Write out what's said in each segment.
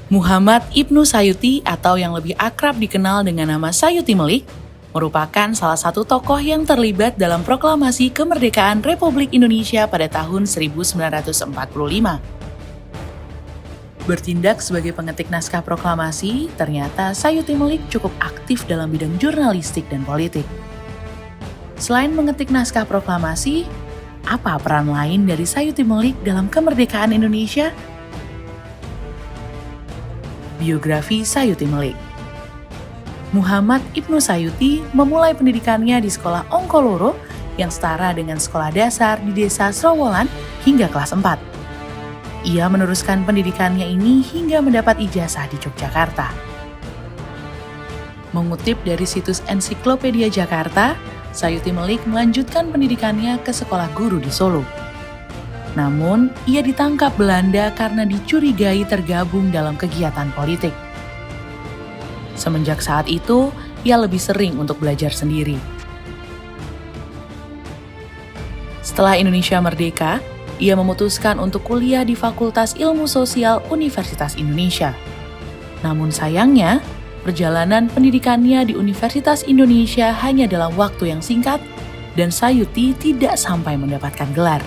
Muhammad Ibnu Sayuti atau yang lebih akrab dikenal dengan nama Sayuti Melik merupakan salah satu tokoh yang terlibat dalam proklamasi kemerdekaan Republik Indonesia pada tahun 1945. Bertindak sebagai pengetik naskah proklamasi, ternyata Sayuti Melik cukup aktif dalam bidang jurnalistik dan politik. Selain mengetik naskah proklamasi, apa peran lain dari Sayuti Melik dalam kemerdekaan Indonesia? Biografi Sayuti Melik. Muhammad Ibnu Sayuti memulai pendidikannya di sekolah Ongkoloro yang setara dengan sekolah dasar di desa Srowolan hingga kelas 4. Ia meneruskan pendidikannya ini hingga mendapat ijazah di Yogyakarta. Mengutip dari situs Ensiklopedia Jakarta, Sayuti Melik melanjutkan pendidikannya ke sekolah guru di Solo. Namun, ia ditangkap Belanda karena dicurigai tergabung dalam kegiatan politik. Semenjak saat itu, ia lebih sering untuk belajar sendiri. Setelah Indonesia merdeka, ia memutuskan untuk kuliah di Fakultas Ilmu Sosial Universitas Indonesia. Namun sayangnya, perjalanan pendidikannya di Universitas Indonesia hanya dalam waktu yang singkat dan Sayuti tidak sampai mendapatkan gelar.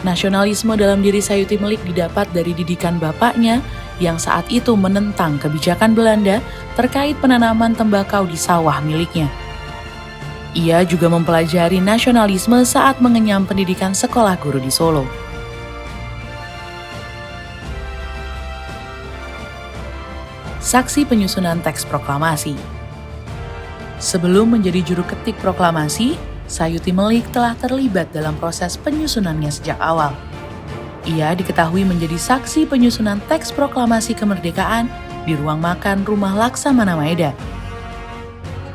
Nasionalisme dalam diri Sayuti Melik didapat dari didikan bapaknya yang saat itu menentang kebijakan Belanda terkait penanaman tembakau di sawah miliknya. Ia juga mempelajari nasionalisme saat mengenyam pendidikan sekolah guru di Solo. Saksi penyusunan teks proklamasi. Sebelum menjadi juru ketik proklamasi, Sayuti Melik telah terlibat dalam proses penyusunannya sejak awal. Ia diketahui menjadi saksi penyusunan teks proklamasi kemerdekaan di ruang makan Rumah Laksamana Maeda.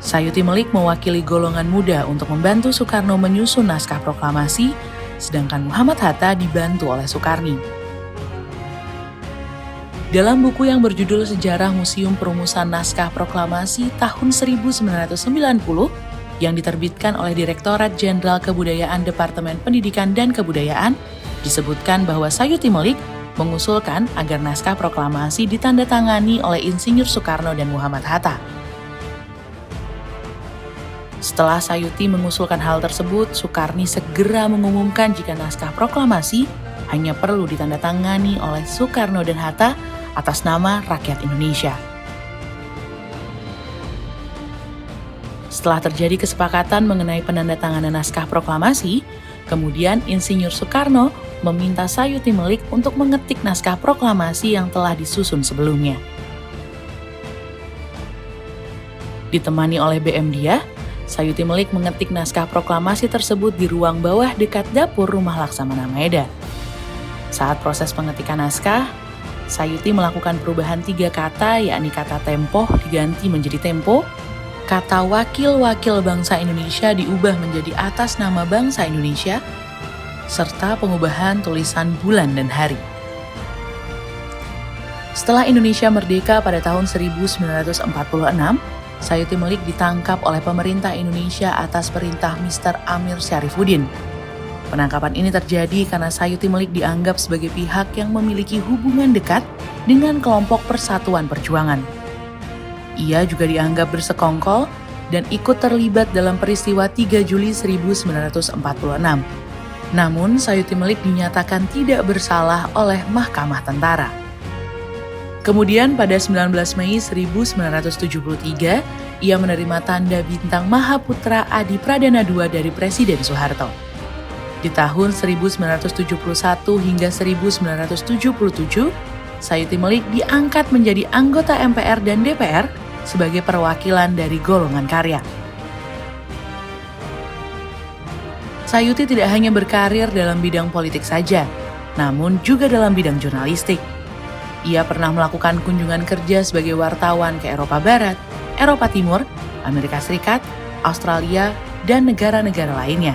Sayuti Melik mewakili golongan muda untuk membantu Soekarno menyusun naskah proklamasi, sedangkan Muhammad Hatta dibantu oleh Soekarni. Dalam buku yang berjudul Sejarah Museum Perumusan Naskah Proklamasi tahun 1990, yang diterbitkan oleh Direktorat Jenderal Kebudayaan Departemen Pendidikan dan Kebudayaan, disebutkan bahwa Sayuti Melik mengusulkan agar naskah proklamasi ditandatangani oleh Insinyur Soekarno dan Muhammad Hatta. Setelah Sayuti mengusulkan hal tersebut, Soekarni segera mengumumkan jika naskah proklamasi hanya perlu ditandatangani oleh Soekarno dan Hatta atas nama rakyat Indonesia. Setelah terjadi kesepakatan mengenai penandatanganan naskah proklamasi, kemudian Insinyur Soekarno meminta Sayuti Melik untuk mengetik naskah proklamasi yang telah disusun sebelumnya. Ditemani oleh BM Diah, Sayuti Melik mengetik naskah proklamasi tersebut di ruang bawah dekat dapur Rumah Laksamana Maeda. Saat proses pengetikan naskah, Sayuti melakukan perubahan 3 kata, yakni kata tempoh diganti menjadi tempo, kata wakil-wakil bangsa Indonesia diubah menjadi atas nama bangsa Indonesia, serta pengubahan tulisan bulan dan hari. Setelah Indonesia merdeka pada tahun 1946, Sayuti Melik ditangkap oleh pemerintah Indonesia atas perintah Mr. Amir Syarifuddin. Penangkapan ini terjadi karena Sayuti Melik dianggap sebagai pihak yang memiliki hubungan dekat dengan kelompok Persatuan Perjuangan. Ia juga dianggap bersekongkol dan ikut terlibat dalam peristiwa 3 Juli 1946. Namun, Sayuti Melik dinyatakan tidak bersalah oleh Mahkamah Tentara. Kemudian pada 19 Mei 1973, ia menerima tanda bintang Mahaputra Adi Pradana II dari Presiden Soeharto. Di tahun 1971 hingga 1977, Sayuti Melik diangkat menjadi anggota MPR dan DPR sebagai perwakilan dari golongan karya. Sayuti tidak hanya berkarir dalam bidang politik saja, namun juga dalam bidang jurnalistik. Ia pernah melakukan kunjungan kerja sebagai wartawan ke Eropa Barat, Eropa Timur, Amerika Serikat, Australia, dan negara-negara lainnya.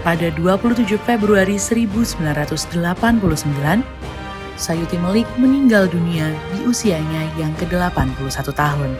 Pada 27 Februari 1989, Sayuti Melik meninggal dunia di usianya yang ke-81 tahun.